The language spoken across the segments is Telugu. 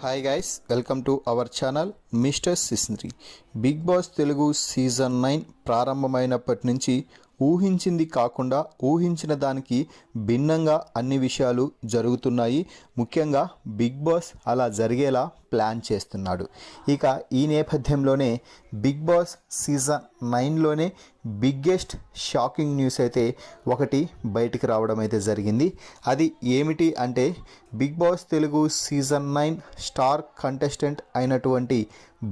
Hi guys, welcome to our channel mister Sisindri. Big boss Telugu season 9 ప్రారంభమైనప్పటి నుంచి ఊహించింది కాకుండా ఊహించిన దానికి భిన్నంగా అన్ని విషయాలు జరుగుతున్నాయి. ముఖ్యంగా బిగ్ బాస్ అలా జరిగేలా ప్లాన్ చేస్తున్నాడు. ఇక ఈ నేపథ్యంలోనే బిగ్ బాస్ సీజన్ 9లోనే బిగ్గెస్ట్ షాకింగ్ న్యూస్ అయితే ఒకటి బయటికి రావడం అయితే జరిగింది. అది ఏమిటి అంటే, big boss Telugu season 9 star contestant అయినటువంటి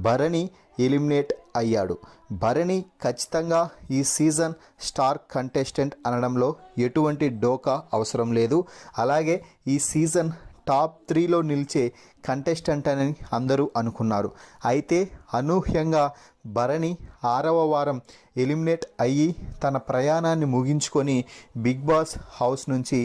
భరణి ఎలిమినేట్ అయ్యాడు. భరణి ఖచ్చితంగా ఈ సీజన్ స్టార్ కంటెస్టెంట్ అనడంలో ఎటువంటి డోకా అవసరం లేదు. అలాగే ఈ సీజన్ టాప్ 3లో నిలిచే కంటెస్టెంట్ అని అందరూ అనుకున్నారు. అయితే అనూహ్యంగా భరణి 6వ వారం ఎలిమినేట్ అయ్యి తన ప్రయాణాన్ని ముగించుకొని బిగ్ బాస్ హౌస్ నుంచి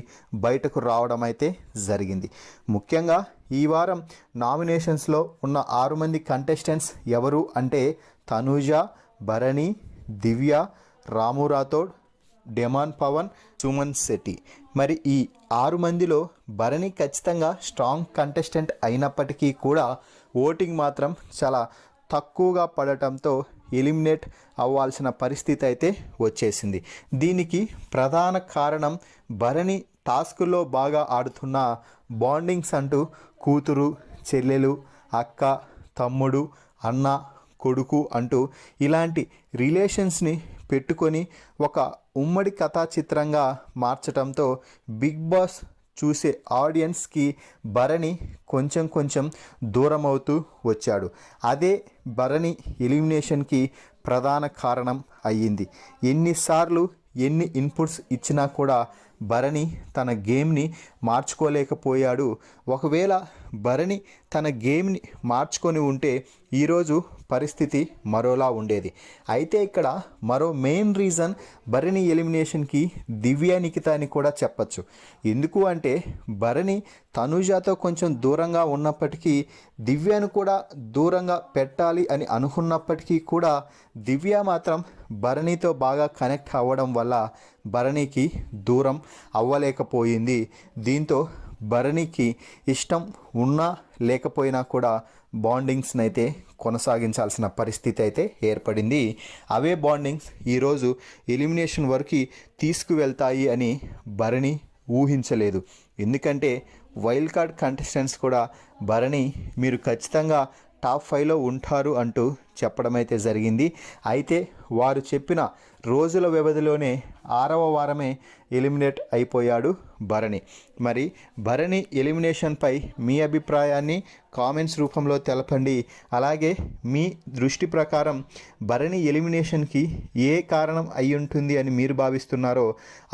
బయటకు రావడం అయితే జరిగింది. ముఖ్యంగా ఈ వారం నామినేషన్స్లో ఉన్న 6 మంది కంటెస్టెంట్స్ ఎవరు అంటే తనూజ, భరణి, దివ్య, రాము రాథోడ్, డెమాన్ పవన్, సుమన్ శెట్టి. మరి ఈ 6 మందిలో భరణి ఖచ్చితంగా స్ట్రాంగ్ కంటెస్టెంట్ అయినప్పటికీ కూడా ఓటింగ్ మాత్రం చాలా తక్కువగా పడటంతో ఎలిమినేట్ అవ్వాల్సిన పరిస్థితి అయితే వచ్చేసింది. దీనికి ప్రధాన కారణం భరణి టాస్కుల్లో బాగా ఆడుతున్న బాండింగ్స్ అంటూ కూతురు, చెల్లెలు, అక్క, తమ్ముడు, అన్న, కొడుకు అంటూ ఇలాంటి రిలేషన్స్ని పెట్టుకొని ఒక ఉమ్మడి కథా చిత్రంగా మార్చడంతో బిగ్ బాస్ చూసే ఆడియన్స్కి భరణి కొంచెం దూరం అవుతూ వచ్చాడు. అదే భరణి ఎలిమినేషన్కి ప్రధాన కారణం అయ్యింది. ఎన్నిసార్లు ఎన్ని ఇన్పుట్స్ ఇచ్చినా కూడా భరణి తన గేమ్ని మార్చుకోలేకపోయాడు. ఒకవేళ భరణి తన గేమ్ని మార్చుకొని ఉంటే ఈరోజు పరిస్థితి మరోలా ఉండేది. అయితే ఇక్కడ మరో మెయిన్ రీజన్ భరణి ఎలిమినేషన్కి దివ్య నిఖిత అని కూడా చెప్పచ్చు. ఎందుకు అంటే భరణి తనూజతో కొంచెం దూరంగా ఉన్నప్పటికీ దివ్యను కూడా దూరంగా పెట్టాలి అని అనుకున్నప్పటికీ కూడా దివ్య మాత్రం భరణితో బాగా కనెక్ట్ అవ్వడం వల్ల భరణికి దూరం అవ్వలేకపోయింది. దీంతో భరణికి ఇష్టం ఉన్నా లేకపోయినా కూడా బాండింగ్స్ని అయితే కొనసాగించాల్సిన పరిస్థితి అయితే ఏర్పడింది. అవే బాండింగ్స్ ఈరోజు ఎలిమినేషన్ వరకు తీసుకువెళ్తాయి అని భరణి ఊహించలేదు. ఎందుకంటే వైల్డ్ కార్డ్ కంటెస్టెంట్స్ కూడా భరణి మీరు ఖచ్చితంగా టాప్ 5లో ఉంటారు అంటూ చెప్పడం అయితే జరిగింది. అయితే వారు చెప్పిన రోజుల వ్యవధిలోనే 6వ వారమే ఎలిమినేట్ అయిపోయాడు భరణి. మరి భరణి ఎలిమినేషన్పై మీ అభిప్రాయాన్ని కామెంట్స్ రూపంలో తెలపండి. అలాగే మీ దృష్టి ప్రకారం భరణి ఎలిమినేషన్కి ఏ కారణం అయి ఉంటుంది అని మీరు భావిస్తున్నారో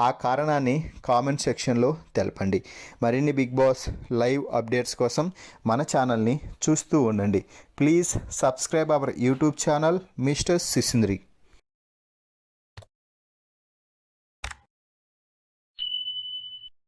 ఆ కారణాన్ని కామెంట్ సెక్షన్లో తెలపండి. మరిన్ని బిగ్ బాస్ లైవ్ అప్డేట్స్ కోసం మన ఛానల్ని చూస్తూ ఉండండి. Please subscribe our YouTube channel mister సిసింద్రి.